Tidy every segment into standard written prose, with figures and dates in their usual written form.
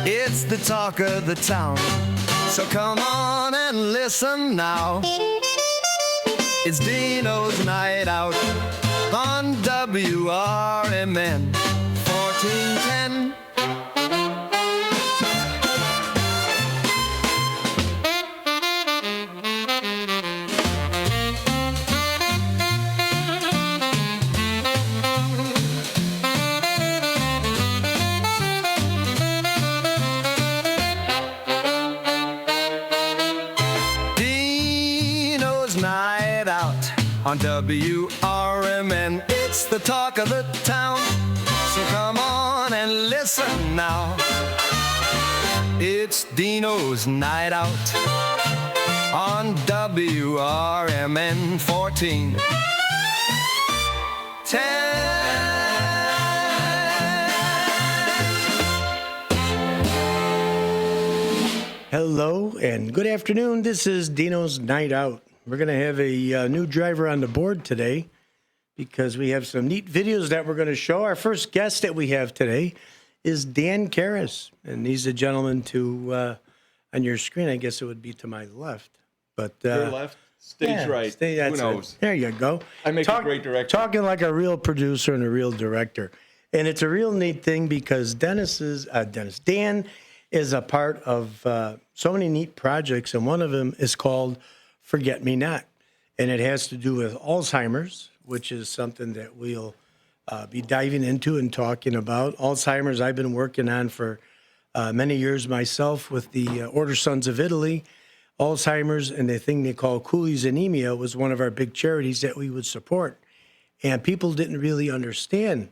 It's the talk of the town. So come on and listen now. It's Deano's Night Out on WRMN 1410. Night Out on WRMN. It's the talk of the town. So come on and listen now. It's Deano's Night Out on WRMN 1410. Hello and good afternoon. This is Deano's Night Out. We're going to have a new driver on the board today because we have some neat videos that we're going to show. Our first guest that we have today is Dan Kairis, and he's a gentleman to on your screen. I guess it would be to my left, but your left, stage right. Who knows? There you go. I make a great director. Talking like a real producer and a real director, and it's a real neat thing because Dan is a part of so many neat projects, and one of them is called Forget Me Not, and it has to do with Alzheimer's, which is something that we'll be diving into and talking about. Alzheimer's I've been working on for many years myself with the Order Sons of Italy. Alzheimer's and the thing they call Cooley's anemia was one of our big charities that we would support, and people didn't really understand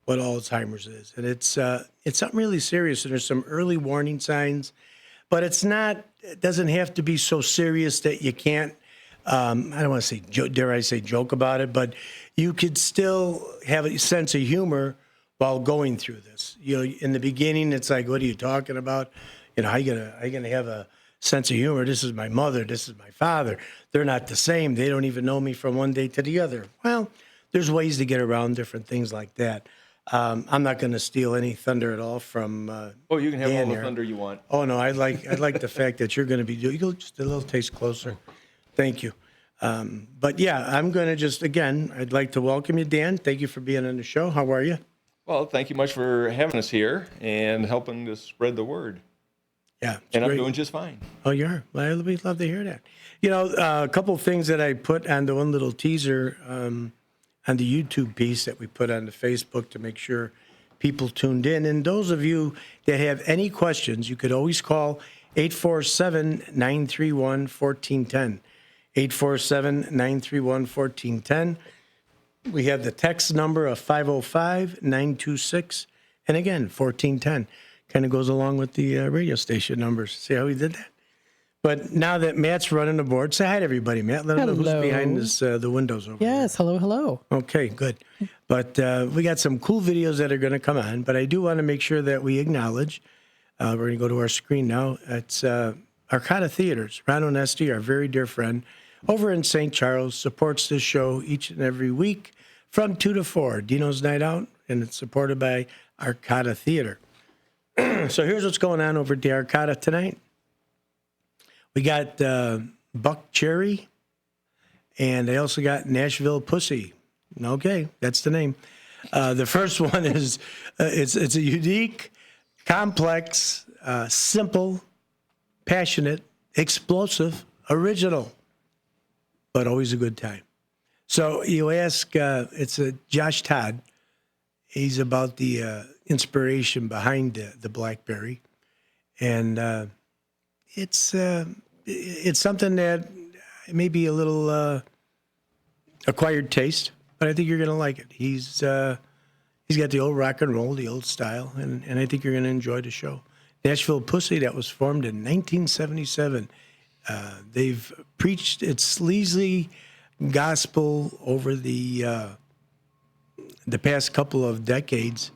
what Alzheimer's is, and it's something really serious, and there's some early warning signs, but it doesn't have to be so serious that you can't, I don't want to say, dare I say, joke about it, but you could still have a sense of humor while going through this. You know, in the beginning, it's like, what are you talking about? You know, how you gonna have a sense of humor? This is my mother, this is my father. They're not the same. They don't even know me from one day to the other. Well, there's ways to get around different things like that. I'm not going to steal any thunder at all from. You can have Dan all the here. thunder you want. Oh no, I like the fact that you're going to be doing. You go just a little taste closer. Thank you. But yeah, I'm going to just again. I'd like to welcome you, Dan. Thank you for being on the show. How are you? Well, thank you much for having us here and helping to spread the word. Yeah, and great. I'm doing just fine. Oh, you are. Well, we'd love to hear that. You know, a couple of things that I put on the one little teaser. On the YouTube piece that we put on the Facebook to make sure people tuned in. And those of you that have any questions, you could always call 847-931-1410. 847-931-1410. We have the text number of 505-926. And again, 1410. Kind of goes along with the radio station numbers. See how we did that? But now that Matt's running the board, say hi to everybody, Matt. Let them know who's behind this, the windows over there. Yes, hello. Okay, good. But we got some cool videos that are going to come on. But I do want to make sure that we acknowledge, we're going to go to our screen now. It's Arcata Theaters. Ron Onesti, our very dear friend, over in St. Charles, supports this show each and every week from 2 to 4, Deano's Night Out, and it's supported by Arcata Theater. So here's what's going on over at the Arcata tonight. We got Buck Cherry, and they also got Nashville Pussy. Okay, that's the name. The first one is it's a unique, complex, simple, passionate, explosive, original, but always a good time. So you ask, it's Josh Todd. He's about the inspiration behind the BlackBerry, and it's something that may be a little acquired taste, but I think you're going to like it. He's got the old rock and roll, the old style, and I think you're going to enjoy the show. Nashville Pussy, that was formed in 1977. They've preached its sleazy gospel over the past couple of decades,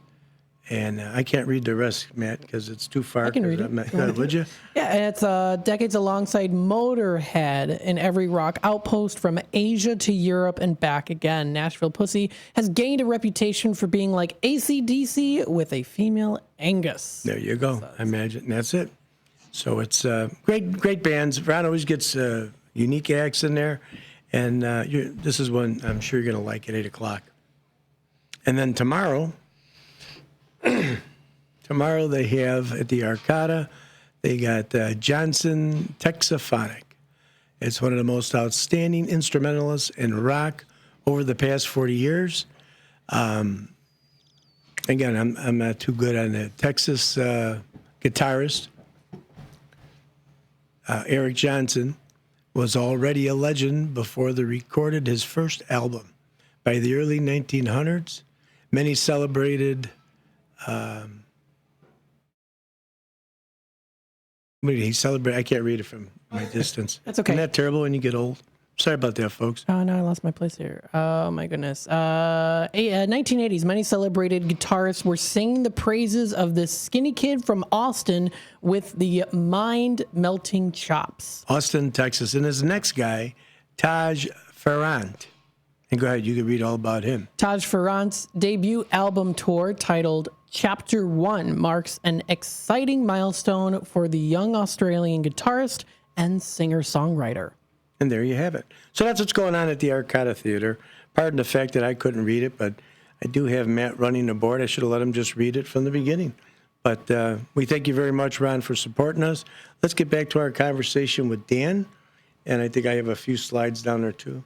And I can't read the rest, Matt, because it's too far. I can read it. Would you? Yeah, and it's decades alongside Motorhead in every rock outpost from Asia to Europe and back again. Nashville Pussy has gained a reputation for being like AC/DC with a female Angus. There you go. I imagine that's it. So it's great bands. Ron always gets unique acts in there, and this is one I'm sure you're going to like at 8:00. And then tomorrow they have at the Arcada, they got Johnson Texaphonic. It's one of the most outstanding instrumentalists in rock over the past 40 years. Again, I'm not too good on the Texas guitarist. Eric Johnson was already a legend before they recorded his first album. By the early 1900s, many celebrated. He celebrated. I can't read it from my distance. That's okay. Isn't that terrible when you get old? Sorry about that, folks. Oh, no, I lost my place here. Oh, my goodness. 1980s, many celebrated guitarists were singing the praises of this skinny kid from Austin with the mind-melting chops. Austin, Texas. And his next guy, Taj Farrant. And go ahead, you can read all about him. Taj Farrant's debut album tour, titled Chapter 1, marks an exciting milestone for the young Australian guitarist and singer-songwriter. And there you have it. So that's what's going on at the Arcada Theater. Pardon the fact that I couldn't read it, but I do have Matt running the board. I should have let him just read it from the beginning. But we thank you very much, Ron, for supporting us. Let's get back to our conversation with Dan. And I think I have a few slides down there, too.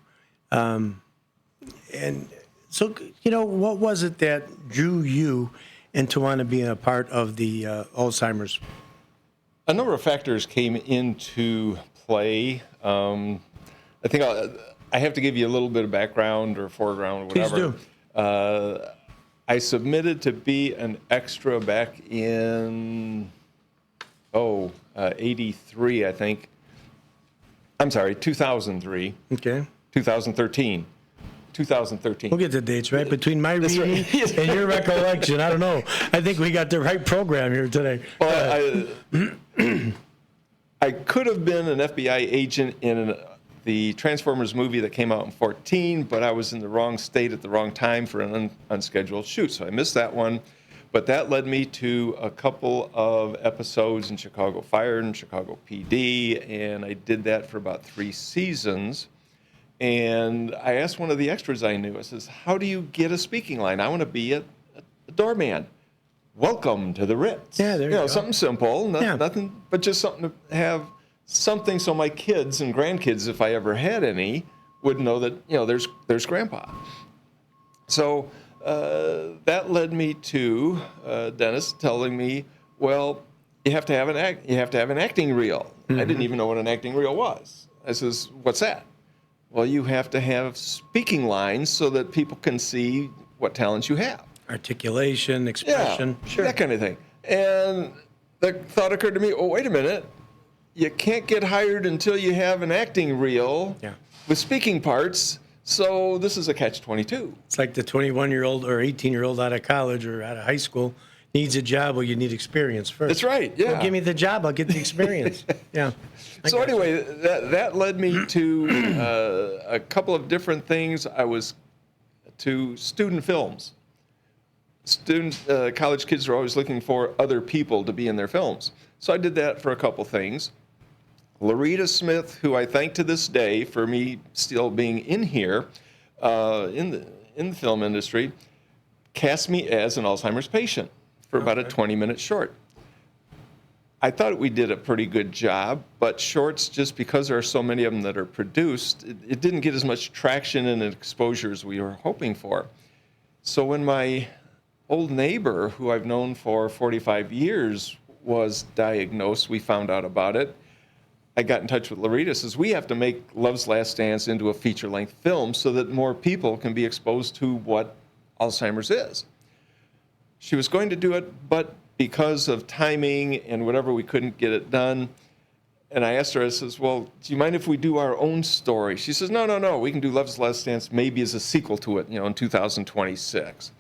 And so, what was it that drew you into want to be a part of the Alzheimer's? A number of factors came into play. I think I have to give you a little bit of background or foreground or whatever. Please do. I submitted to be an extra back in 83, I think. I'm sorry, 2003. Okay. 2013. We'll get the dates right. Between my reading and your recollection, I don't know. I think we got the right program here today. Well, I could have been an FBI agent in the Transformers movie that came out in 2014, but I was in the wrong state at the wrong time for an unscheduled shoot, so I missed that one. But that led me to a couple of episodes in Chicago Fire and Chicago PD, and I did that for about 3 seasons. And I asked one of the extras I knew, I says, how do you get a speaking line? I want to be a doorman. Welcome to the Ritz. Yeah, there you go. Something simple, nothing, but just something to have something so my kids and grandkids, if I ever had any, would know that, there's Grandpa. So that led me to Dennis telling me, well, you have to have an acting reel. Mm-hmm. I didn't even know what an acting reel was. I says, what's that? Well, you have to have speaking lines so that people can see what talents you have. Articulation, expression. Yeah, sure. That kind of thing. And the thought occurred to me, oh, wait a minute. You can't get hired until you have an acting reel with speaking parts. So this is a catch-22. It's like the 21-year-old or 18-year-old out of college or out of high school needs a job. Well, you need experience first. That's right, yeah. Well, give me the job, I'll get the experience. Yeah. So anyway, that led me to a couple of different things. I was to student films. College kids are always looking for other people to be in their films. So I did that for a couple things. Loretta Smith, who I thank to this day for me still being in here, in the film industry, cast me as an Alzheimer's patient for about a 20-minute short. I thought we did a pretty good job, but shorts, just because there are so many of them that are produced, it didn't get as much traction and exposure as we were hoping for. So when my old neighbor, who I've known for 45 years, was diagnosed, we found out about it. I got in touch with Loretta, says, we have to make Love's Last Dance into a feature-length film so that more people can be exposed to what Alzheimer's is. She was going to do it, but because of timing and whatever, we couldn't get it done. And I asked her, I says, well, do you mind if we do our own story? She says, no, we can do Love's Last Dance maybe as a sequel to it, in 2026.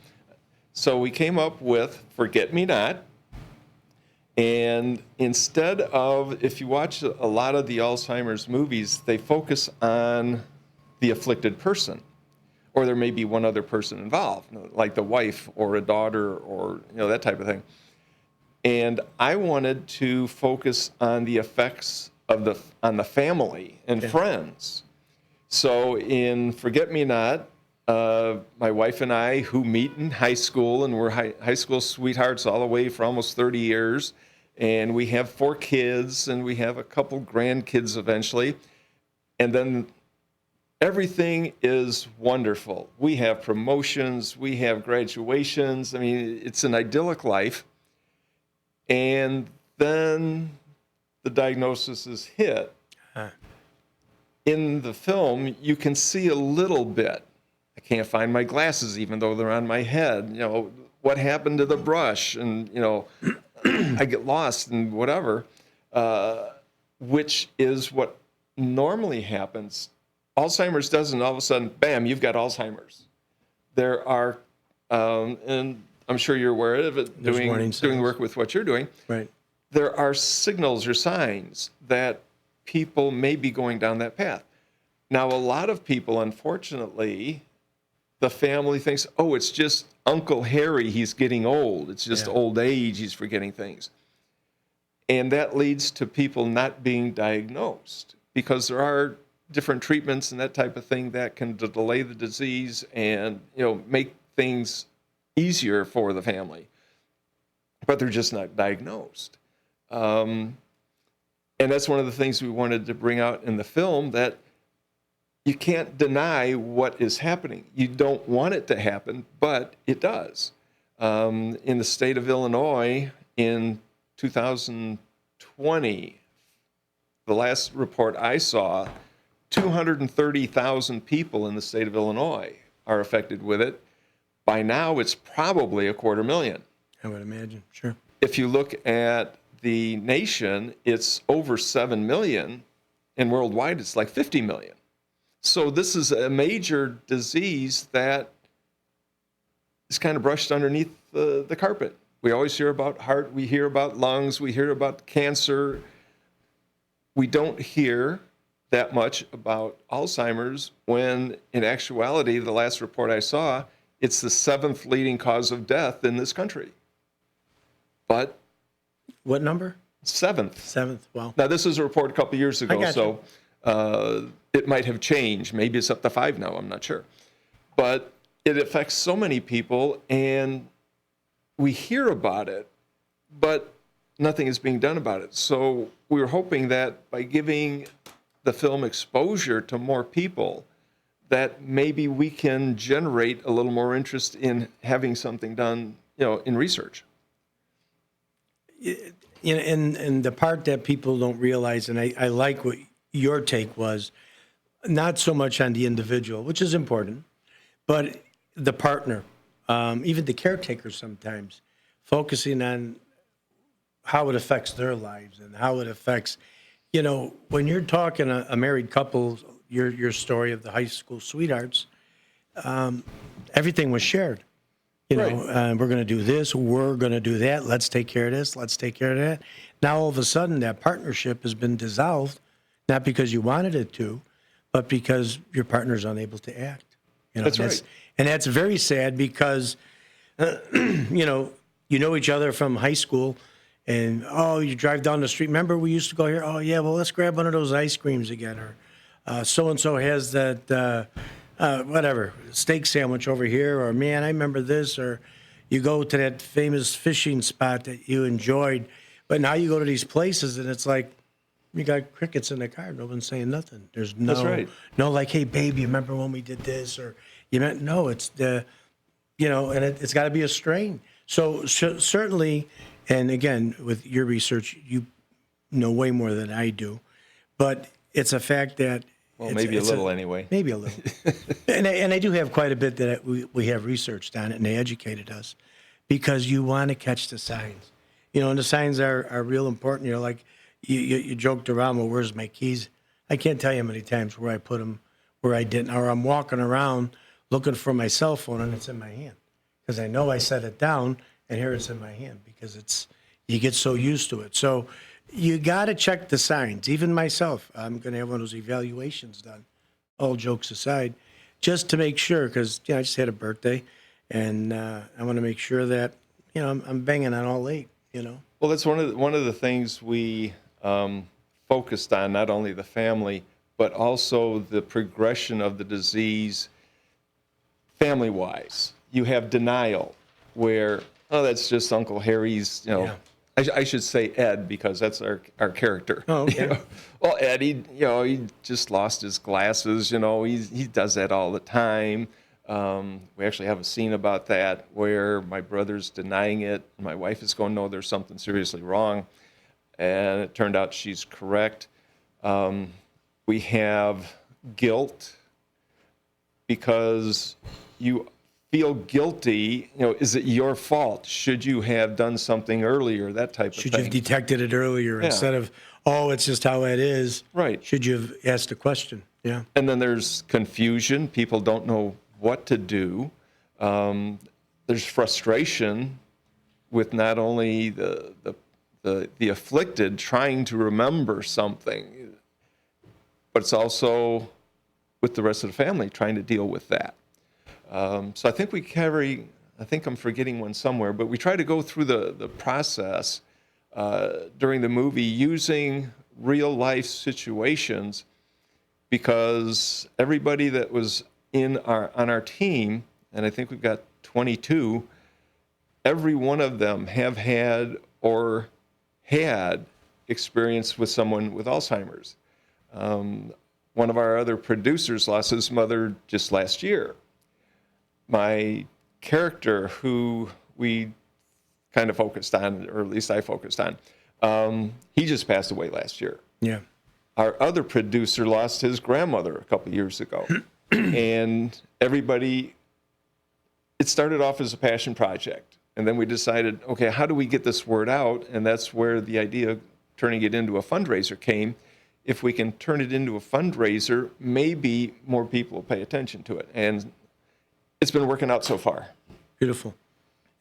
So we came up with Forget Me Not. And instead of, if you watch a lot of the Alzheimer's movies, they focus on the afflicted person. Or there may be one other person involved, like the wife or a daughter or that type of thing. And I wanted to focus on the effects of on the family and friends. So in Forget Me Not, my wife and I, who meet in high school, and we're high school sweethearts all the way for almost 30 years, and we have 4 kids, and we have a couple grandkids eventually, and then everything is wonderful. We have promotions, we have graduations. I mean, it's an idyllic life. And then the diagnosis is hit. In the film, you can see a little bit. I can't find my glasses, even though they're on my head. What happened to the brush? And, I get lost and whatever, which is what normally happens. Alzheimer's doesn't all of a sudden, bam, you've got Alzheimer's. There are, and I'm sure you're aware of it, doing work with what you're doing. Right. There are signals or signs that people may be going down that path. Now, a lot of people, unfortunately, the family thinks, oh, it's just Uncle Harry, he's getting old. It's just old age, he's forgetting things. And that leads to people not being diagnosed because there are different treatments and that type of thing that can delay the disease and, make things easier for the family. But they're just not diagnosed. And that's one of the things we wanted to bring out in the film, that you can't deny what is happening. You don't want it to happen, but it does. In the state of Illinois, in 2020, the last report I saw, 230,000 people in the state of Illinois are affected with it. By now, it's probably 250,000. I would imagine, sure. If you look at the nation, it's over 7 million, and worldwide it's like 50 million. So this is a major disease that is kind of brushed underneath the carpet. We always hear about heart, we hear about lungs, we hear about cancer. We don't hear that much about Alzheimer's when, in actuality, the last report I saw, it's the 7th leading cause of death in this country. But what number? 7th. 7th. Wow. Now, this is a report a couple years ago, so it might have changed. Maybe it's up to 5 now. I'm not sure. But it affects so many people, and we hear about it, but nothing is being done about it. So we were hoping that by giving the film exposure to more people, that maybe we can generate a little more interest in having something done, in research. And the part that people don't realize, and I like what your take was, not so much on the individual, which is important, but the partner, even the caretaker sometimes, focusing on how it affects their lives and how it affects, when you're talking a married couple, your story of the high school sweethearts, everything was shared. Right. We're going to do this, we're going to do that, let's take care of this, let's take care of that. Now, all of a sudden, that partnership has been dissolved, not because you wanted it to, but because your partner's unable to act. That's right. And that's very sad because, you know each other from high school, and, oh, you drive down the street. Remember, we used to go here? Oh, yeah, well, let's grab one of those ice creams again. Or so-and-so has that, whatever, steak sandwich over here. Or, man, I remember this. Or you go to that famous fishing spot that you enjoyed. But now you go to these places, and it's like, you got crickets in the car. No one's saying nothing. There's no, That's right. no like, hey, baby, you remember when we did this? Or, no, it's the, and it's got to be a strain. So certainly, and again, with your research, you know way more than I do, but it's a fact that. Well, maybe a little anyway. Maybe a little. and I do have quite a bit that we have researched on it, and they educated us, because you want to catch the signs. And the signs are real important. Like you joked around, well, where's my keys? I can't tell you how many times where I put them, where I didn't, or I'm walking around looking for my cell phone and it's in my hand. because I know I set it down, and here it's in my hand because you get so used to it. So you got to check the signs. Even myself, I'm going to have one of those evaluations done, all jokes aside, just to make sure, because I just had a birthday, and I want to make sure that I'm banging on all 8. Well, that's one of the things we focused on, not only the family, but also the progression of the disease family-wise. You have denial, where, oh, that's just Uncle Harry's, Yeah. I should say Ed, because that's our character. Oh, okay. Well, Ed, he just lost his glasses, he does that all the time. We actually have a scene about that where my brother's denying it. My wife is going, no, there's something seriously wrong. And it turned out she's correct. We have guilt because you feel guilty. Is it your fault? Should you have done something earlier? That type of thing. Should you have detected it earlier instead of, oh, it's just how it is? Right. Should you have asked a question? Yeah. And then there's confusion. People don't know what to do. There's frustration with not only the afflicted trying to remember something, but it's also with the rest of the family trying to deal with that. So I think I'm forgetting one somewhere, but we try to go through the process during the movie using real life situations, because everybody that was on our team, and I think we've got 22, every one of them have had or had experience with someone with Alzheimer's. One of our other producers lost his mother just last year. My character, who we kind of focused on, or at least I focused on, he just passed away last year. Yeah. Our other producer lost his grandmother a couple years ago. And everybody, it started off as a passion project. And then we decided, okay, how do we get this word out? And that's where the idea of turning it into a fundraiser came. If we can turn it into a fundraiser, maybe more people will pay attention to it. And it's been working out so far. Beautiful.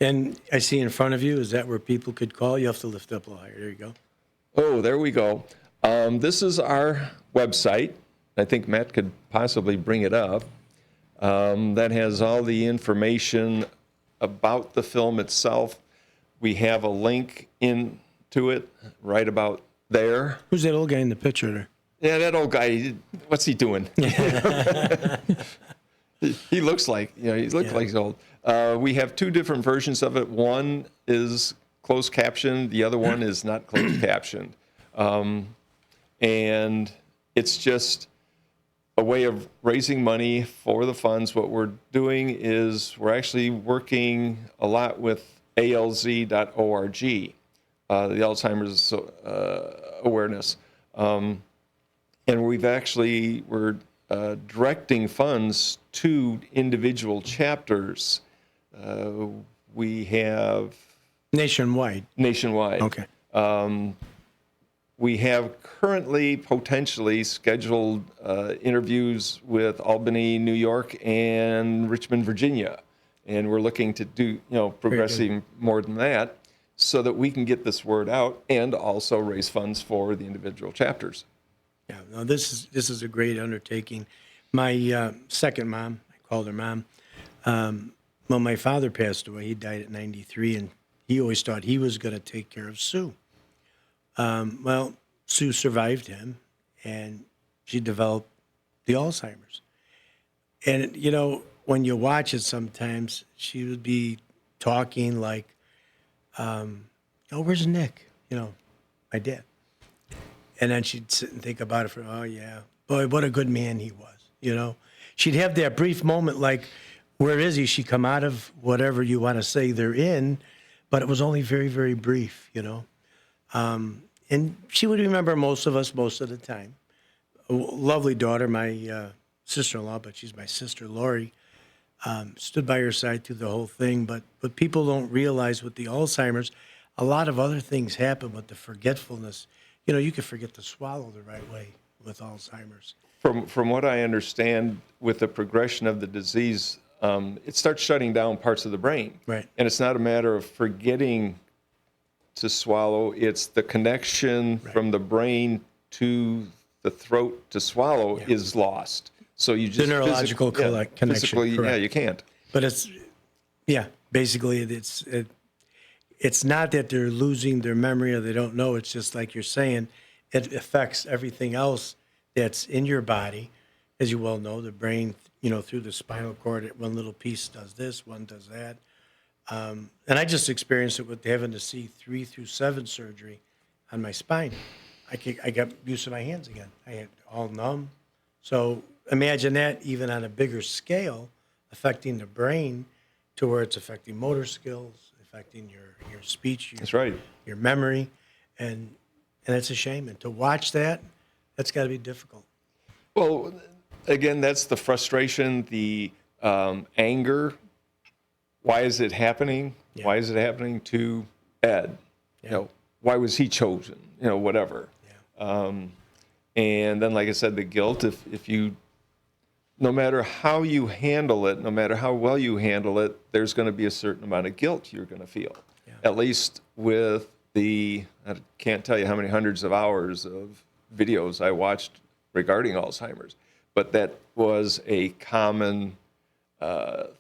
And I see in front of you, is that where people could call? You have to lift up a little higher. There you go. Oh, there we go. This is our website. I think Matt could possibly bring it up. That has all the information about the film itself. We have a link into it right about there. Who's that old guy in the picture there? Yeah, that old guy, what's he doing? He looks like, like he's old. We have 2 different versions of it. One is closed captioned. The other one is not closed captioned. And it's just a way of raising money for the funds. What we're doing is we're actually working a lot with alz.org, the Alzheimer's awareness. And we're directing funds to individual chapters. We have Nationwide. Okay. We have currently potentially scheduled interviews with Albany, New York, and Richmond, Virginia. And we're looking to do, progressing more than that so that we can get this word out and also raise funds for the individual chapters. Yeah, no, this is a great undertaking. My second mom, I called her mom, well, my father passed away. He died at 93, and he always thought he was going to take care of Sue. Well, Sue survived him, and she developed the Alzheimer's. And, when you watch it sometimes, she would be talking like, oh, where's Nick? My dad. And then she'd sit and think about it for, oh, yeah, boy, what a good man he was, She'd have that brief moment like, where is he? She'd come out of whatever you want to say they're in, but it was only very, very brief, And she would remember most of us most of the time. A lovely daughter, my sister-in-law, but she's my sister, Lori, stood by her side through the whole thing. But people don't realize with the Alzheimer's, a lot of other things happen with the forgetfulness. You can forget to swallow the right way with Alzheimer's. From what I understand, with the progression of the disease, it starts shutting down parts of the brain. Right. And it's not a matter of forgetting to swallow. It's the connection from the brain to the throat to swallow is lost. So you just The neurological connection. physically, correct. you can't. But basically it's not that they're losing their memory or they don't know. It's just like you're saying, it affects everything else that's in your body. As you well know, the brain, through the spinal cord, one little piece does this, one does that. And I just experienced it with having to see 3 through 7 surgery on my spine. I got use of my hands again. I had all numb. So imagine that even on a bigger scale, affecting the brain to where it's affecting motor skills, affecting your speech, That's right. your memory, and it's a shame. And to watch that's got to be difficult. Well, again, that's the frustration, the anger. Why is it happening? Yeah. Why is it happening to Ed? Yeah. Why was he chosen? Whatever. Yeah. And then, like I said, the guilt. If you, no matter how you handle it, no matter how well you handle it, there's going to be a certain amount of guilt you're going to feel. Yeah. At least with I can't tell you how many hundreds of hours of videos I watched regarding Alzheimer's, but that was a common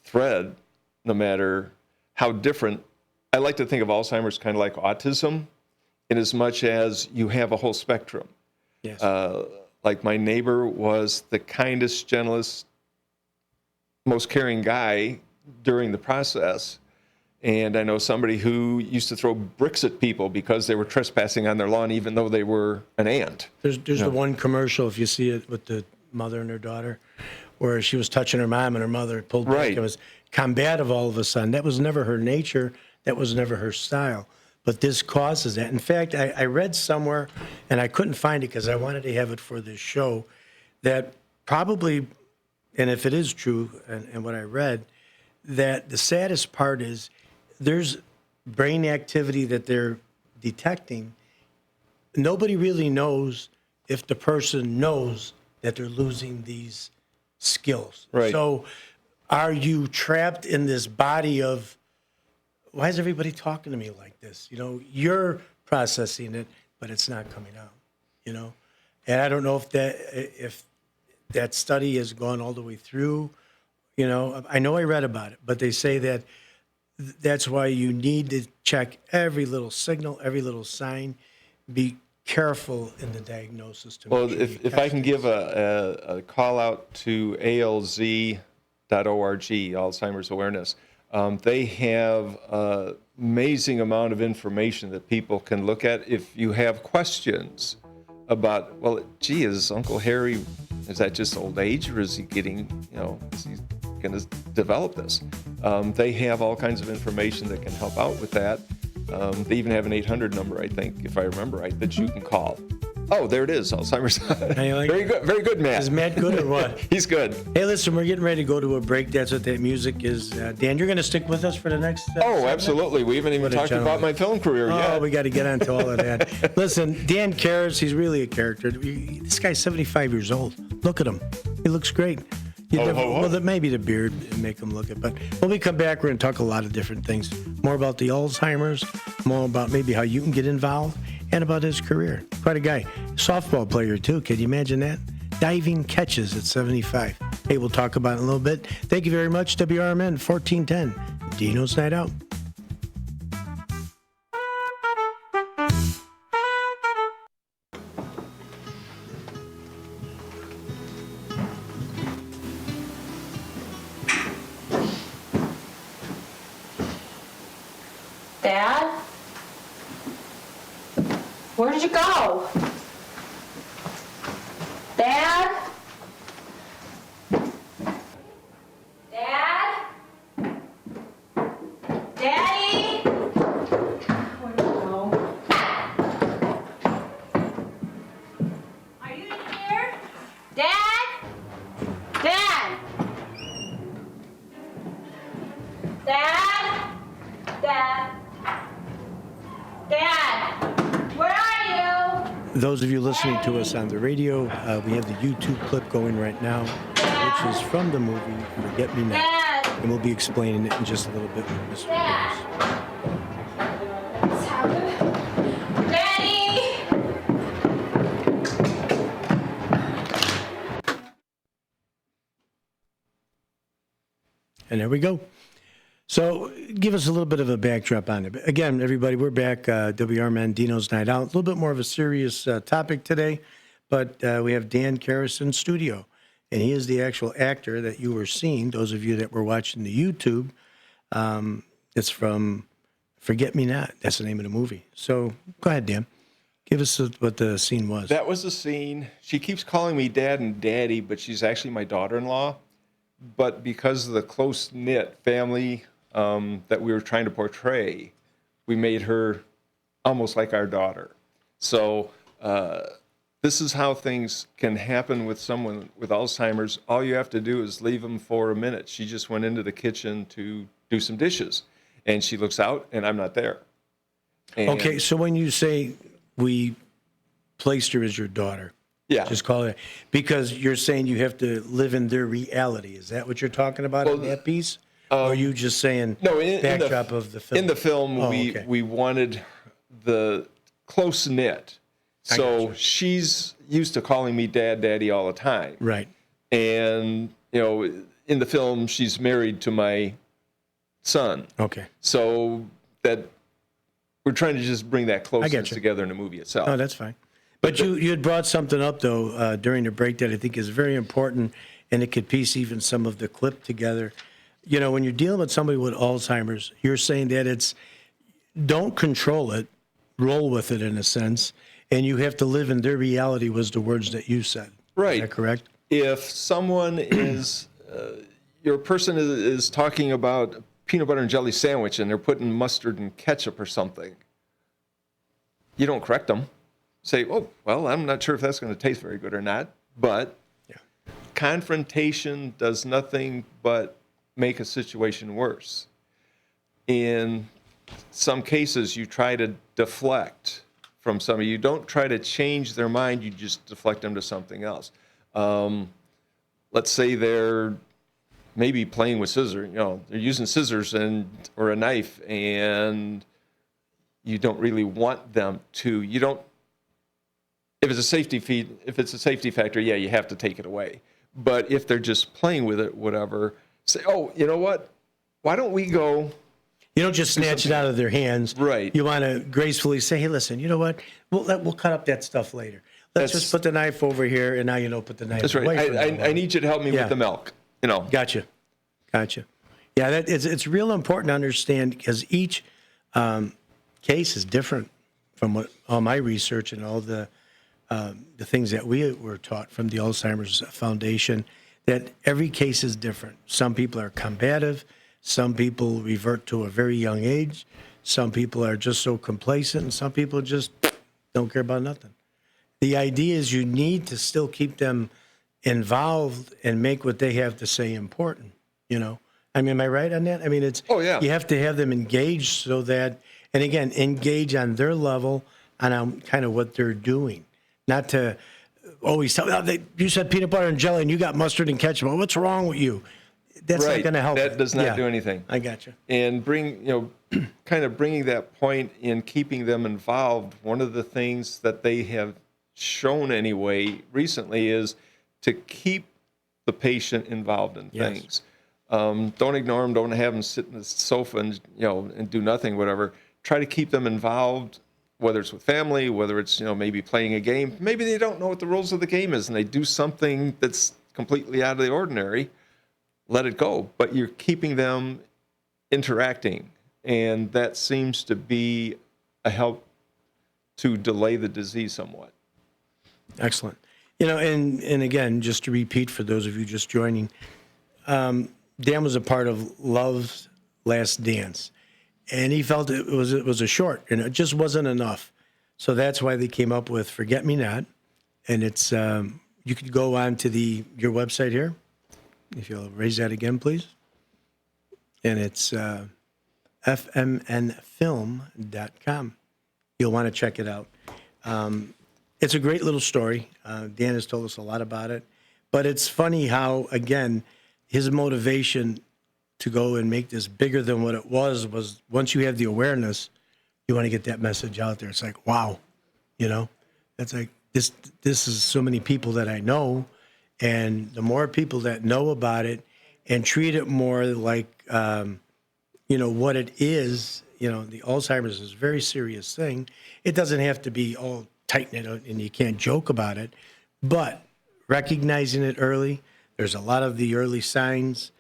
thread, no matter how different. I like to think of Alzheimer's kind of like autism, in as much as you have a whole spectrum. Yes. Like my neighbor was the kindest, gentlest, most caring guy during the process. And I know somebody who used to throw bricks at people because they were trespassing on their lawn, even though they were an ant. There's the one commercial, if you see it, with the mother and her daughter, where she was touching her mom and her mother pulled back. Right. It was combative all of a sudden. That was never her nature. That was never her style. But this causes that. In fact, I read somewhere, and I couldn't find it because I wanted to have it for this show, that probably, and if it is true, and what I read, that the saddest part is there's brain activity that they're detecting. Nobody really knows if the person knows that they're losing these skills. Right. So are you trapped in this body of, why is everybody talking to me like this? You're processing it, but it's not coming out, And I don't know if that study has gone all the way through. I know I read about it, but they say that that's why you need to check every little signal, every little sign. Be careful in the diagnosis. Well, if I can give a call out to ALZ.org, Alzheimer's Awareness, they have an amazing amount of information that people can look at. If you have questions about, well, gee, is Uncle Harry, is that just old age, or is he getting, is he going to develop this? They have all kinds of information that can help out with that. They even have an 800 number, I think, if I remember right, that you can call. Oh, there it is, Alzheimer's. Very good, Matt. Is Matt good or what? He's good. Hey, listen, we're getting ready to go to a break. That's what that music is. Dan, you're going to stick with us for the next segment? Absolutely. We haven't even What a talked gentleman. about my film career yet. Oh, we got to get onto all of that. Listen, Dan Kairis, he's really a character. This guy's 75 years old. Look at him. He looks great. Well, maybe the beard make him look it. But when we come back, we're going to talk a lot of different things. More about the Alzheimer's, more about maybe how you can get involved, and about his career. Quite a guy. Softball player, too. Can you imagine that? Diving catches at 75. Hey, we'll talk about it in a little bit. Thank you very much, WRMN 1410. Deano's Night Out. Dad? Where did you go? Dad? Dad? Daddy? Where'd you go? Are you in here? Dad? Dad? Dad? Dad? Dad, where are you? Those of you listening to us on the radio, we have the YouTube clip going right now, which is from the movie Forget Me Not. Dad, and we'll be explaining it in just a little bit with Mr. Dennis. Daddy! And there we go. So give us a little bit of a backdrop on it. Again, everybody, we're back, WRMN Deano's Night Out. A little bit more of a serious topic today, but we have Dan Kairis in studio, and he is the actual actor that you were seeing, those of you that were watching the YouTube. It's from Forget Me Not. That's the name of the movie. So go ahead, Dan. Give us what the scene was. That was the scene. She keeps calling me Dad and Daddy, but she's actually my daughter-in-law. But because of the close-knit family that we were trying to portray, we made her almost like our daughter. So this is how things can happen with someone with Alzheimer's. All you have to do is leave them for a minute. She just went into the kitchen to do some dishes, and she looks out, and I'm not there. And Okay, so when you say we placed her as your daughter, yeah. just call it, because you're saying you have to live in their reality. Is that what you're talking about in that piece? Or are you just saying No, backdrop of the film? In the film, okay. we wanted the close knit. So gotcha. she's used to calling me Dad, Daddy all the time. Right. And, in the film, she's married to my son. Okay. So that we're trying to just bring that closeness getcha. together in the movie itself. Oh, that's fine. But you had brought something up, though, during the break that I think is very important, and it could piece even some of the clip together. When you're dealing with somebody with Alzheimer's, you're saying that don't control it, roll with it in a sense, and you have to live in their reality was the words that you said. Right. Is that correct? If someone is, your person is talking about a peanut butter and jelly sandwich and they're putting mustard and ketchup or something, you don't correct them. Say, oh, well, I'm not sure if that's going to taste very good or not, but confrontation does nothing but make a situation worse. In some cases, you try to deflect from somebody. You don't try to change their mind, you just deflect them to something else. Let's say they're maybe playing with scissors, they're using scissors or a knife, and you don't really want them to. If it's a safety factor, yeah, you have to take it away. But if they're just playing with it, whatever, say, oh, you know what? Why don't we go? You don't just snatch it out of their hands. Right. You want to gracefully say, hey, listen, you know what? We'll cut up that stuff later. Let's just put the knife over here, and now put the knife That's away. right. I need you to help me with the milk. Gotcha. Yeah, it's real important to understand because each case is different from what all my research and all the things that we were taught from the Alzheimer's Foundation, that every case is different. Some people are combative. Some people revert to a very young age. Some people are just so complacent, and some people just don't care about nothing. The idea is you need to still keep them involved and make what they have to say important, am I right on that? It's, oh, yeah. You have to have them engaged so that, and again, engage on their level on kind of what they're doing. Not to always tell, you said peanut butter and jelly and you got mustard and ketchup. Well, what's wrong with you? That's not going to help. That does not do anything. I got you. And kind of bringing that point in keeping them involved, one of the things that they have shown anyway recently is to keep the patient involved in things. Don't ignore them. Don't have them sit in the sofa and do nothing, whatever. Try to keep them involved, whether it's with family, whether it's, maybe playing a game. Maybe they don't know what the rules of the game is and they do something that's completely out of the ordinary. Let it go. But you're keeping them interacting. And that seems to be a help to delay the disease somewhat. Excellent. And again, just to repeat for those of you just joining, Dan was a part of Love's Last Dance. And he felt it was a short, and it just wasn't enough. So that's why they came up with Forget Me Not. And it's, you could go on to your website here. If you'll raise that again, please. And it's fmnfilm.com. You'll want to check it out. It's a great little story. Dan has told us a lot about it. But it's funny how, again, his motivation to go and make this bigger than what it was once you have the awareness, you want to get that message out there. It's like, wow, that's like this is so many people that I know, and the more people that know about it and treat it more like, what it is, the Alzheimer's is a very serious thing. It doesn't have to be all tight-knit and you can't joke about it, but recognizing it early, there's a lot of the early signs,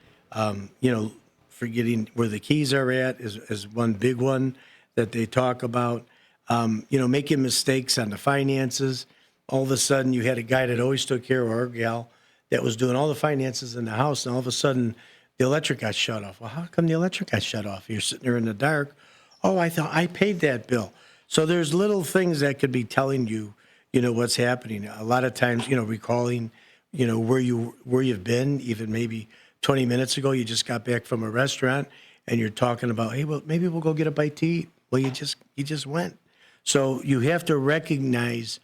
forgetting where the keys are at is one big one that they talk about. Making mistakes on the finances. All of a sudden, you had a guy that always took care of, or a gal that was doing all the finances in the house, and all of a sudden, the electric got shut off. Well, how come the electric got shut off? You're sitting there in the dark. Oh, I thought I paid that bill. So there's little things that could be telling you, what's happening. A lot of times, recalling, where you've been, even maybe 20 minutes ago, you just got back from a restaurant and you're talking about, hey, well, maybe we'll go get a bite to eat. Well, you just went. So you have to recognize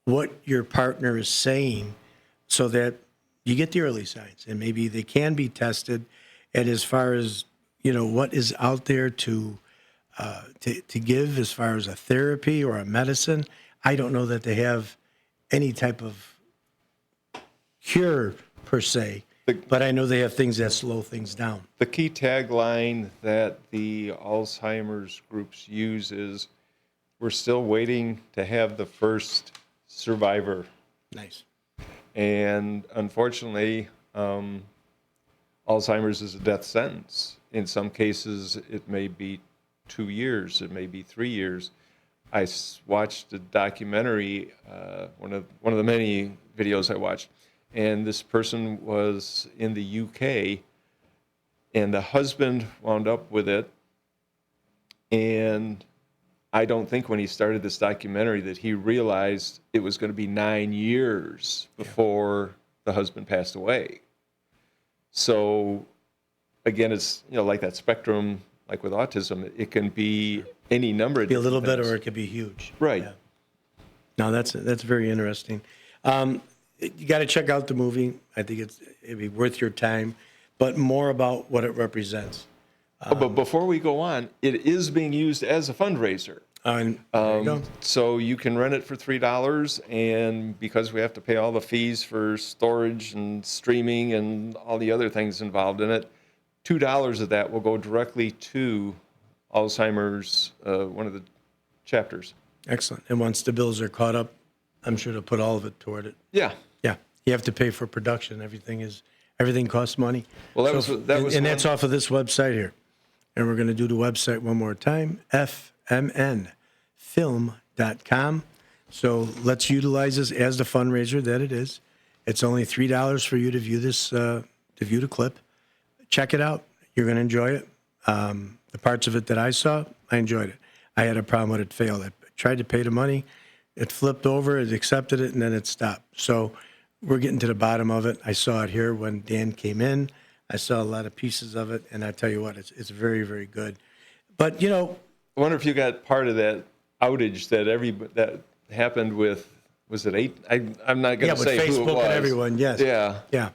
what your partner is saying so that you get the early signs, and maybe they can be tested. And as far as, what is out there to give as far as a therapy or a medicine, I don't know that they have any type of cure per se, but I know they have things that slow things down. The key tagline that the Alzheimer's groups use is, we're still waiting to have the first survivor. Nice. And unfortunately, Alzheimer's is a death sentence. In some cases, it may be 2 years, it may be 3 years. I watched a documentary, one of the many videos I watched, and this person was in the UK, and the husband wound up with it. And I don't think when he started this documentary that he realized it was going to be 9 years before the husband passed away. So again, it's, like that spectrum, like with autism, it can be any number of Be a little bit, things. or it could be huge. Right. Yeah. No, that's very interesting. You got to check out the movie. I think it'd be worth your time, but more about what it represents. But before we go on, it is being used as a fundraiser. And there you go. So you can rent it for $3, and because we have to pay all the fees for storage and streaming and all the other things involved in it, $2 of that will go directly to Alzheimer's, one of the chapters. Excellent. And once the bills are caught up, I'm sure to put all of it toward it. Yeah. Yeah. You have to pay for production. Everything costs money. Well, that So- was and that's off of this website here. And we're going to do the website one more time, fmnfilm.com. So let's utilize this as the fundraiser that it is. It's only $3 for you to view the clip. Check it out. You're going to enjoy it. The parts of it that I saw, I enjoyed it. I had a problem with it failed. I tried to pay the money. It flipped over, it accepted it, and then it stopped. So we're getting to the bottom of it. I saw it here when Dan came in. I saw a lot of pieces of it, and I tell you what, it's very, very good. But, I wonder if you got part of that outage that happened with, was it 8? I'm not going to say with who it Facebook was. and everyone, yes. Yeah. Yeah.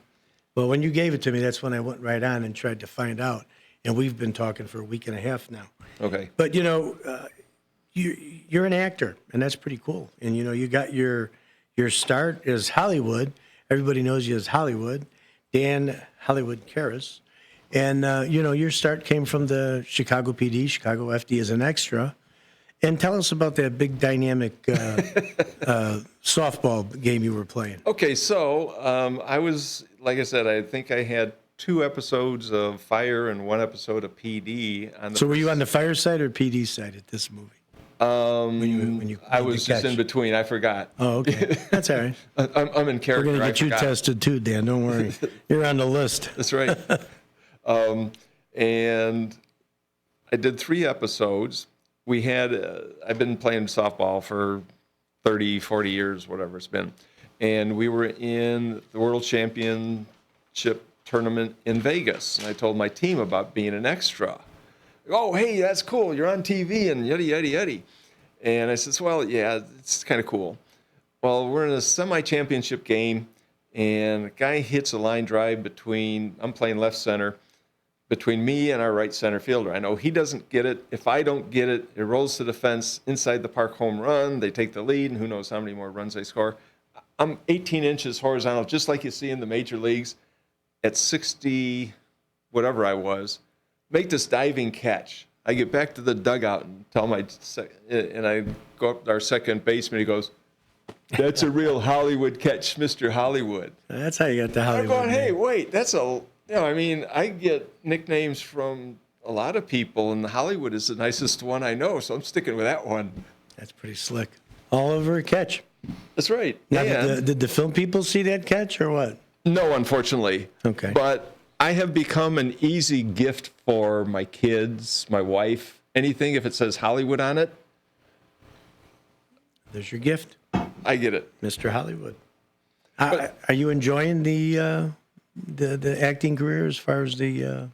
Well, when you gave it to me, that's when I went right on and tried to find out. And we've been talking for a week and a half now. Okay. But, you're an actor, and that's pretty cool. And, you got your start as Hollywood. Everybody knows you as Hollywood. Dan Hollywood Kairis. And, your start came from the Chicago PD, Chicago FD as an extra. And tell us about that big dynamic softball game you were playing. Okay, so I was, like I said, I think I had 2 episodes of Fire and 1 episode of PD. So were you on the fire side or PD side at this movie? When you I was just in between. I forgot. Oh, okay. That's all right. I'm in character. We're going to get you tested too, Dan. Don't worry. You're on the list. That's right. And I did 3 episodes. I've been playing softball for 30, 40 years, whatever it's been. And we were in the World Championship tournament in Vegas. And I told my team about being an extra. Oh, hey, that's cool. You're on TV and yaddy, yaddy, yaddy. And I said, well, yeah, it's kind of cool. Well, we're in a semi-championship game, and a guy hits a line drive I'm playing left center, between me and our right center fielder. I know he doesn't get it. If I don't get it, it rolls to the fence inside the park, home run. They take the lead, and who knows how many more runs they score. I'm 18 inches horizontal, just like you see in the major leagues. At 60, whatever I was, make this diving catch. I get back to the dugout and tell and I go up to our second baseman. He goes, "That's a real Hollywood catch, Mr. Hollywood." That's how you got the I'm Hollywood. going, hey, name. wait, I mean, I get nicknames from a lot of people, and Hollywood is the nicest one I know, so I'm sticking with that one. That's pretty slick. All over a catch. That's right. Now, And did the film people see that catch or what? no, unfortunately. Okay. But I have become an easy gift for my kids, my wife, anything if it says Hollywood on it, There's your gift, I get it. Mr. Hollywood. Are you enjoying the acting career as far as the?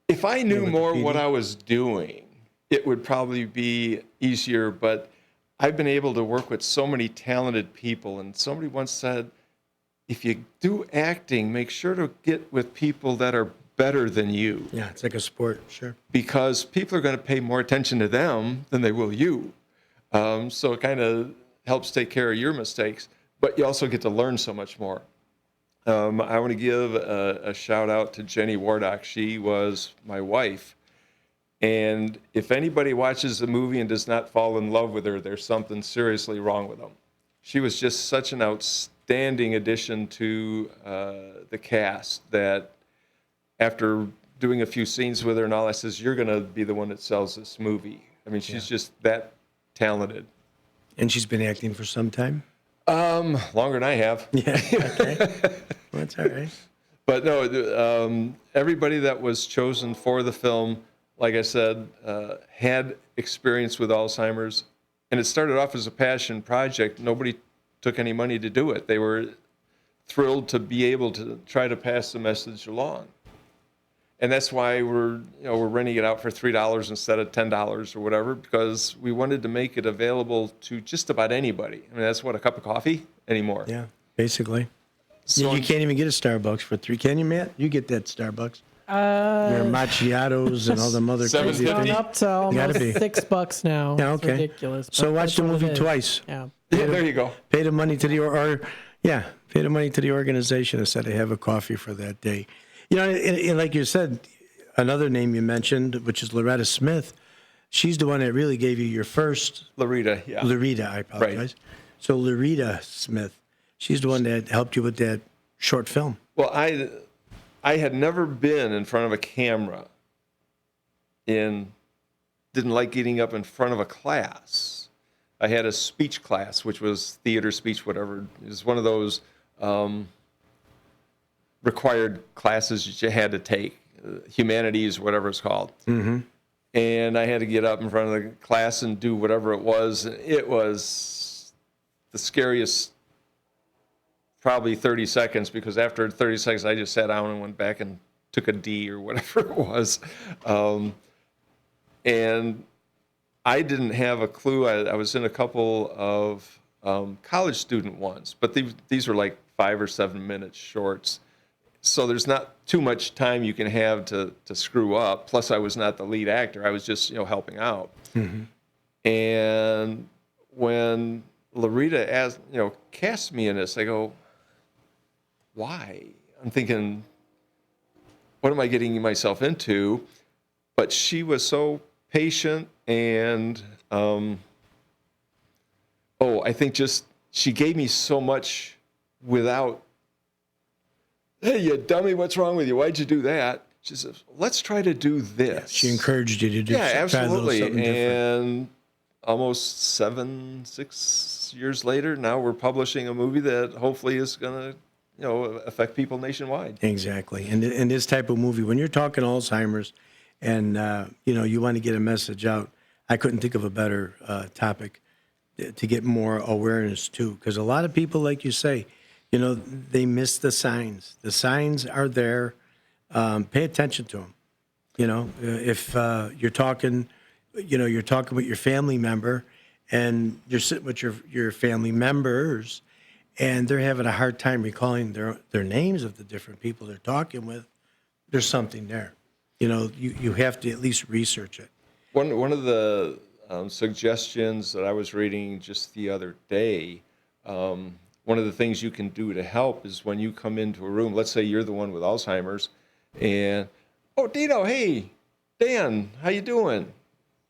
If I knew with the more PD? what I was doing, it would probably be easier, but I've been able to work with so many talented people, and somebody once said, if you do acting, make sure to get with people that are better than you, Yeah, it's like a sport, sure. because people are going to pay more attention to them than they will you. So it kind of helps take care of your mistakes, but you also get to learn so much more. I want to give a shout out to Jenny Wardock. She was my wife. And if anybody watches the movie and does not fall in love with her, there's something seriously wrong with them. She was just such an outstanding addition to the cast that after doing a few scenes with her and all, I says, you're going to be the one that sells this movie. I mean, she's just that talented. And she's been acting for some time. Longer than I have. Yeah. Okay. Well, that's all right. But no, everybody that was chosen for the film, like I said, had experience with Alzheimer's. And it started off as a passion project. Nobody took any money to do it. They were thrilled to be able to try to pass the message along. And that's why we're renting it out for $3 instead of $10 or whatever, because we wanted to make it available to just about anybody. I mean, that's what, a cup of coffee anymore. Yeah, basically. So You can't even get a Starbucks for $3, can you, Matt? You get that Starbucks. Your macchiatos and all the other crazy $7.50? Gone things. up to almost be. $6 now. Yeah, It's okay. ridiculous. So but watch that's the what it movie is. twice. Yeah. Yeah, there you go. Pay the money to pay the money to the organization instead of have a coffee for that day. You know, and like you said, another name you mentioned, which is Loretta Smith. She's the one that really gave you your first Larita, yeah. Larita. I apologize. Right. So Loretta Smith, she's the one that helped you with that short film. Well, I had never been in front of a camera and didn't like getting up in front of a class. I had a speech class, which was theater, speech, whatever. It was one of those required classes that you had to take, humanities, whatever it's called. Mm-hmm. And I had to get up in front of the class and do whatever it was. It was the scariest probably 30 seconds, because after 30 seconds, I just sat down and went back and took a D or whatever it was. And I didn't have a clue. I was in a couple of college student ones, but these were like 5 or 7 minute shorts. So there's not too much time you can have to screw up. Plus, I was not the lead actor. I was just, helping out. Mm-hmm. And when Larita asked, cast me in this, I go, why? I'm thinking, what am I getting myself into? But she was so patient, and I think just she gave me so much without, hey, you dummy, what's wrong with you? Why'd you do that? She says, let's try to do this. She encouraged you to do Yeah, try a little absolutely. something different. And almost 6 years later, now we're publishing a movie that hopefully is going to, affect people nationwide. Exactly. And in this type of movie, when you're talking Alzheimer's and, you want to get a message out, I couldn't think of a better topic to get more awareness to. Because a lot of people, like you say, they miss the signs. The signs are there. Pay attention to them. If you're talking, you're talking with your family member and you're sitting with your family members and they're having a hard time recalling their names of the different people they're talking with, there's something there. you have to at least research it. One of the suggestions that I was reading just the other day, one of the things you can do to help is when you come into a room, let's say you're the one with Alzheimer's, and, oh, Deano, hey, Dan, how you doing?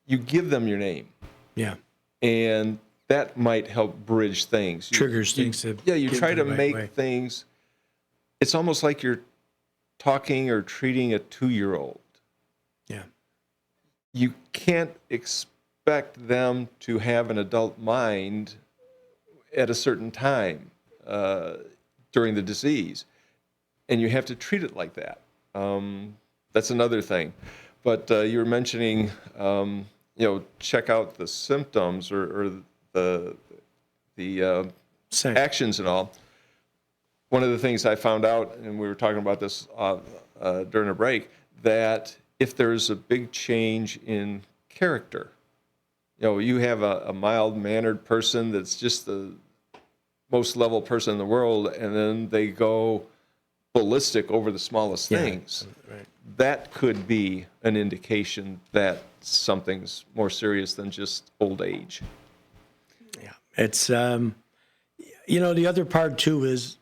You give them your name. Yeah. And that might help bridge things. Triggers things. You try to the right make way. things, it's almost like you're talking or treating a 2-year-old. Yeah. You can't expect them to have an adult mind at a certain time during the disease, and you have to treat it like that. That's another thing. But you were mentioning, check out the symptoms or the Same. actions and all. One of the things I found out, and we were talking about this during a break, that if there's a big change in character, you have a mild-mannered person that's just the most level person in the world, and then they go ballistic over the smallest things. Right. That could be an indication that something's more serious than just old age. Yeah. It's, the other part too is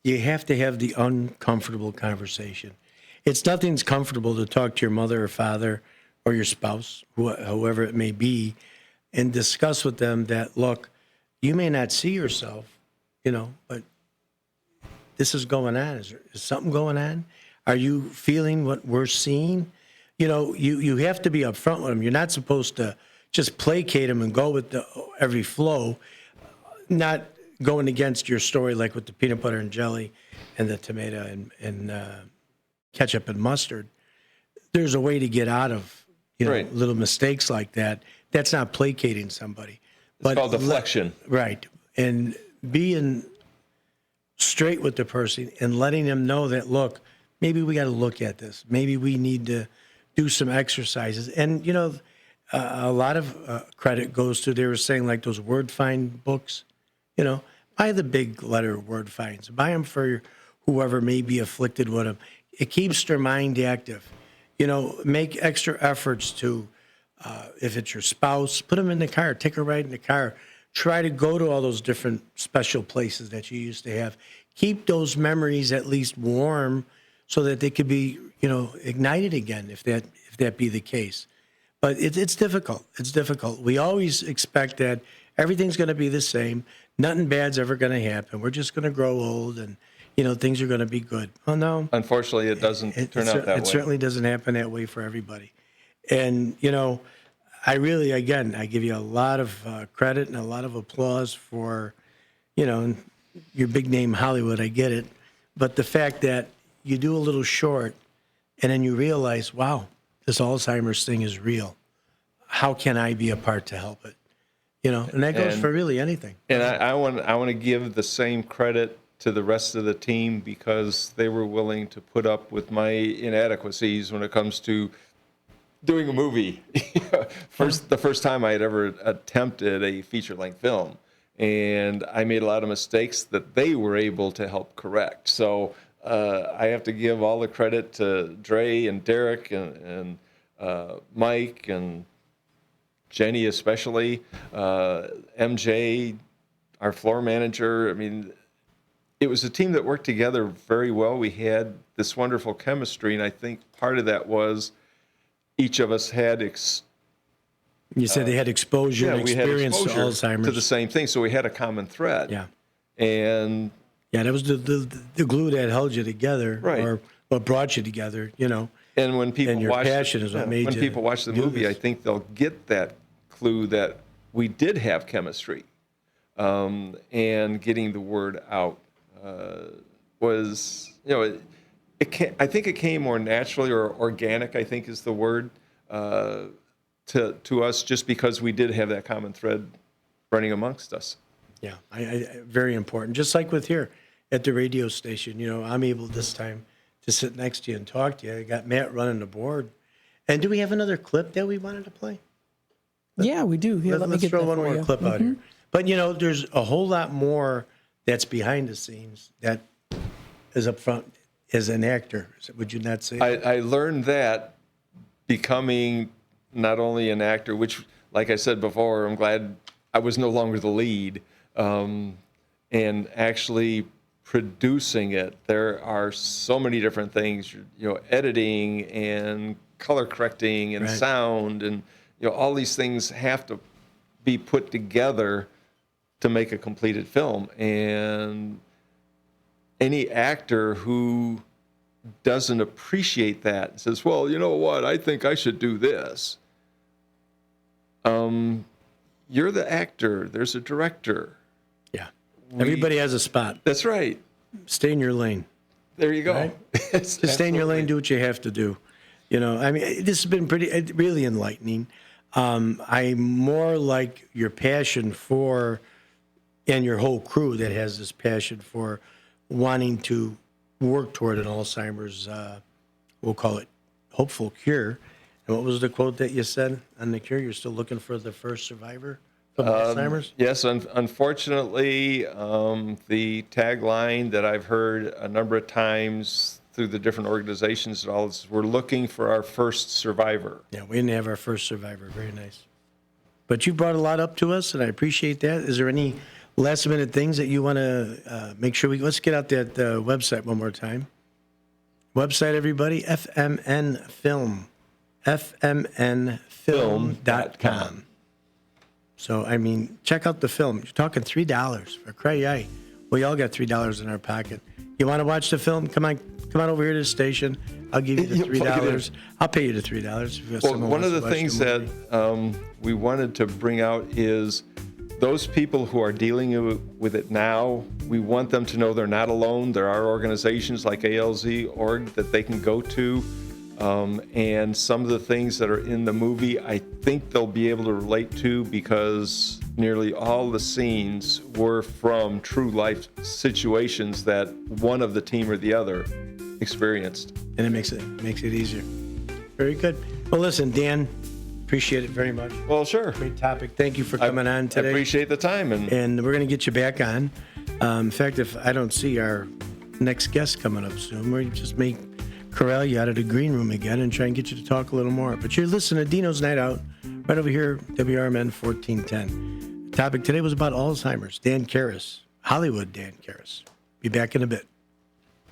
you have to have the uncomfortable conversation. Nothing's comfortable to talk to your mother or father or your spouse, whoever it may be, and discuss with them that, look, you may not see yourself, but this is going on. Is something going on? Are you feeling what we're seeing? You have to be upfront with them. You're not supposed to just placate them and go with every flow, not going against your story like with the peanut butter and jelly and the tomato and ketchup and mustard. There's a way to get out of Right. little mistakes like that. That's not placating somebody. It's called deflection. Right. And being straight with the person and letting them know that, look, maybe we got to look at this. Maybe we need to do some exercises. And, a lot of credit goes to, they were saying, like those word find books, buy the big letter word finds. Buy them for whoever may be afflicted with them. It keeps their mind active. Make extra efforts to, if it's your spouse, put them in the car, take a ride in the car. Try to go to all those different special places that you used to have. Keep those memories at least warm so that they could be, ignited again, if that be the case. But it's difficult. It's difficult. We always expect that everything's going to be the same. Nothing bad's ever going to happen. We're just going to grow old and, things are going to be good. Oh, no. Unfortunately, it doesn't turn out that way. It certainly doesn't happen that way for everybody. And, I really, again, I give you a lot of credit and a lot of applause for, your big name Hollywood. I get it. But the fact that you do a little short and then you realize, wow, this Alzheimer's thing is real. How can I be a part to help it? And that goes for really anything. And I want to give the same credit to the rest of the team because they were willing to put up with my inadequacies when it comes to doing a movie. The first time I had ever attempted a feature-length film, and I made a lot of mistakes that they were able to help correct. So I have to give all the credit to Dre and Derek and Mike and Jenny especially, MJ, our floor manager. I mean, it was a team that worked together very well. We had this wonderful chemistry, and I think part of that was each of us had you said they had exposure and we had experience to exposure Alzheimer's. to the same thing, so we had a common thread. Yeah. And Yeah, that was the glue that held you together, Right. or what brought you together, and when people And your watch passion is what made when you people watch the do movie, this. I think they'll get that clue that we did have chemistry, and getting the word out was, I think it came more naturally or organic. I think is the word to us, just because we did have that common thread running amongst us. Yeah, I very important. Just like with here at the radio station, I'm able this time to sit next to you and talk to you. I got Matt running the board. And do we have another clip that we wanted to play? Yeah, we do. Here, let me Let's get throw that one for more you. clip out here. But, there's a whole lot more that's behind the scenes that is up front as an actor. Would you not say? I learned that becoming not only an actor, which, like I said before, I'm glad I was no longer the lead, and actually producing it. There are so many different things, editing and color correcting and Right. sound, and all these things have to be put together to make a completed film. And any actor who doesn't appreciate that and says, well, you know what, I think I should do this. You're the actor. There's a director. Yeah. Everybody has a spot. That's right. Stay in your lane. There you go. Right? Just stay in your lane, do what you have to do. I mean, this has been really enlightening. I more like your passion for, and your whole crew that has this passion for wanting to work toward an Alzheimer's, we'll call it hopeful cure. And what was the quote that you said on the cure? You're still looking for the first survivor of Alzheimer's? Yes, unfortunately, the tagline that I've heard a number of times through the different organizations and all is, we're looking for our first survivor. Yeah, we didn't have our first survivor. Very nice. But you brought a lot up to us, and I appreciate that. Is there any last minute things that you want to make sure let's get out that website one more time. Website, everybody, FMN Film, FMNfilm.com. So, I mean, check out the film. You're talking $3 for cray. We all got $3 in our pocket. You want to watch the film? Come on over here to the station. I'll give you the $3. I'll pay you the $3. Well, one of the things that we wanted to bring out is those people who are dealing with it now, we want them to know they're not alone. There are organizations like ALZ.org that they can go to. And some of the things that are in the movie, I think they'll be able to relate to, because nearly all the scenes were from true life situations that one of the team or the other experienced. And it makes it easier. Very good. Well, listen, Dan, appreciate it very much. Well, sure. Great topic. Thank you for coming on today. I appreciate the time. And we're going to get you back on. In fact, if I don't see our next guest coming up soon, we'll just corral you out of the green room again and try and get you to talk a little more. But you're listening to Deano's Night Out right over here, WRMN 1410. The topic today was about Alzheimer's. Dan Kairis, Hollywood Dan Kairis. Be back in a bit.